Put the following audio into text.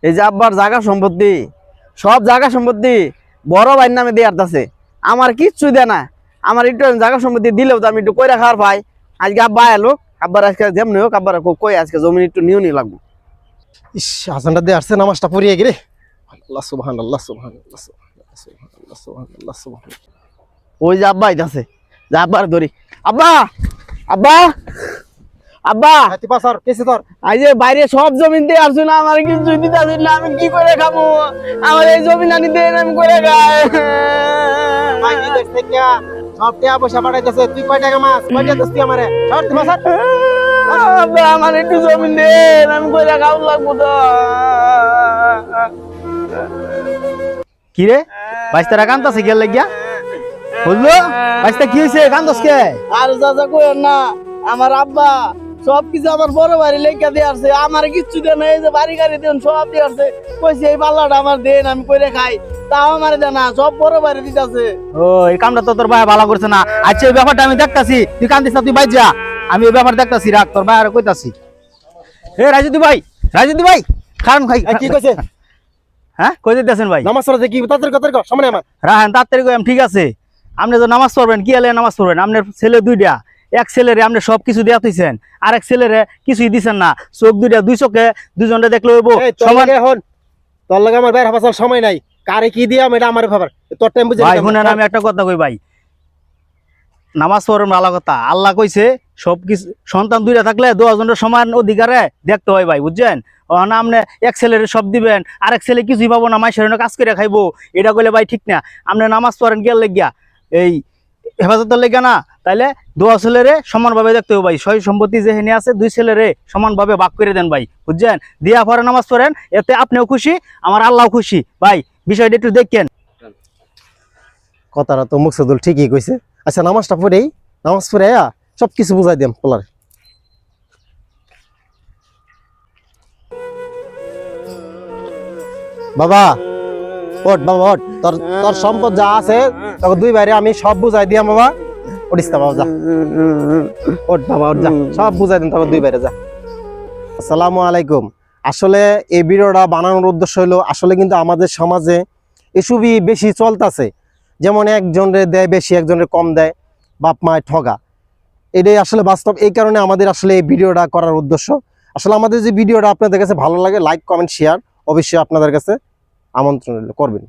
এই যে আব্বার জায়গা সম্পত্তি, সব জায়গা সম্পত্তি বড় ভাইয়ের নামে দেওয়ার আছে। আমার কিচ্ছু দেয় না। আমার একটু জায়গা সম্পত্তি দিলেও তো আমি একটু কইরা খাওয়ার পাই। আজকে আব্বা এলো, আব্বার আজকে যেমনি হোক আব্বার কই আজকে জমি একটু নিয়ে লাগবো। ইস, আজানটা দিয়ে আসছে, নামাজটা পড়িয়ে গেলে। আল্লাহ সুবহানাল্লাহ, সুবহানাল্লাহ, সুবহানাল্লাহ, সুবহানাল্লাহ, সুবহানাল্লাহ, সুবহানাল্লাহ। ওই যে আব্বা আইতাছে, যা আব্বার ধরি। আব্বা, আব্বা, আব্বা, হাতি পাসার কেসে তোর আই যে বাইরে সব জমিন দিয়ে আসছো না, আমার কিছু দিতে আসছিল না, আমি কি করে খাবো? আমার এই জমিন আনি দেন, আমি করে খাই। ভাই বিদেশ থেকে সব টাকা পয়সা পাঠাইতেছে, তুই কয় টাকা মাস কয়টা দস্তি আমারে শর্ত মাসার। আব্বা, আমার একটু জমিন দেন, আমি করে খাওয়া লাগবো তো। কি রে বাইস্তারা কান্দাছে গেল লাগিয়া বললো বাইস্তা কি হয়েছে কান্দস কে? আর চাচা কইেন না, আমার আব্বা সবকিছু আমার বড় বাড়ি লেখা দিয়ে আসছে, আমার কিচ্ছু দেন এই যে বাড়ি গাড়ি দেন সব দিয়ে আসছে, কইছে এই পাল্লাটা আমার দেন, আমি কইরে খাই, তাও আমার দেন না, সব বড় বাড়ি দিতেছে। ও এই কামটা তো তোর ভাই ভালো করছে না। আচ্ছা এই ব্যাপারটা আমি দেখতাছি, তুই কান্দিস না, তুই বাইর যা, আমি এই ব্যাপার দেখতাছি, রাখ তোর ভাই আর কইতাছি। এ রাজুদি ভাই, রাজুদি ভাই খান খাই। কি কইছে? হ্যাঁ কই দিতেছেন ভাই? নামাজ পড়তে কি তাড়াতাড়ি কথা সামনে আমার রাহেন তাড়াতাড়ি কই, ঠিক আছে আপনি তো নামাজ পড়বেন, কি হলে নামাজ পড়বেন? আপনার ছেলে দুইটা, এক ছেলেরে আপনি সবকিছু দিয়া দিয়েছেন, আর এক ছেলেরে কিছুই দিছেন না। চোখ দুইটা, দুই চোখে দুজনটা দেখলে হইব সমান। এখন তোর লাগে আমার বাইরে ভাষার সময় নাই, কারে কি দিয়া এটা আমার খবর, তোর টাইম বুঝে। ভাই শুনেন আমি একটা কথা কই ভাই, নামাজ পড়েন ভালো কথা, আল্লাহ কইছে সবকিছু সন্তান দুইটা থাকলে 10 জনের সমান অধিকারে দেখতে হয় ভাই, বুঝছেন? না আপনি এক ছেলের সব দিবেন, আরেক ছেলে কিছুই পাবো না, মাইশের কাজ করে খাইবো, এটা কইলে ভাই ঠিক না। আপনি নামাজ পড়েন গিয়ার লেগিয়া, এই হেফাজতের লেগিয়া না, তাইলে 2 ছেলেরে সমানভাবে দেখতে হবে ভাই। সয় সম্পত্তি যেখানে আছে 2 ছেলেরে সমানভাবে ভাগ করে দেন ভাই, বুঝছেন? দিয়া পরে নামাজ পড়েন, এতে আপনিও খুশি, আমার আল্লাহ খুশি ভাই, বিষয়টা একটু দেখেন। কথাটা তো মুকসুদুল ঠিকই কইছে। আচ্ছা নামাজটা পড়েই, নামাজ পড়ে সবকিছু বুঝাই দিম পোলার। বাবা ওঠ, বাবা ওঠ, তোর তোর সম্পদ যা আছে তোকে 2 ভাইরে আমি সব বুঝাই দিয়াম বাবা। উঠিস না বাবা, যা ওঠ বাবা, ওঠ যা, সব বুঝাই দিন তোকে 2 ভাইরে, যা। আসসালামু আলাইকুম। আসলে এই ভিডিওটা বানানোর উদ্দেশ্য হলো, আসলে কিন্তু আমাদের সমাজে এসবই বেশি চলতেছে, যেমন একজনের দেয় বেশি, একজনের কম দেয়, বাপ মায় ঠগা, এটাই আসলে বাস্তব। এই কারণে আমাদের আসলে এই ভিডিওটা করার উদ্দেশ্য। আসলে আমাদের যে ভিডিওটা আপনাদের কাছে ভালো লাগে, লাইক কমেন্ট শেয়ার অবশ্যই আপনাদের কাছে আমন্ত্রণ করবেন।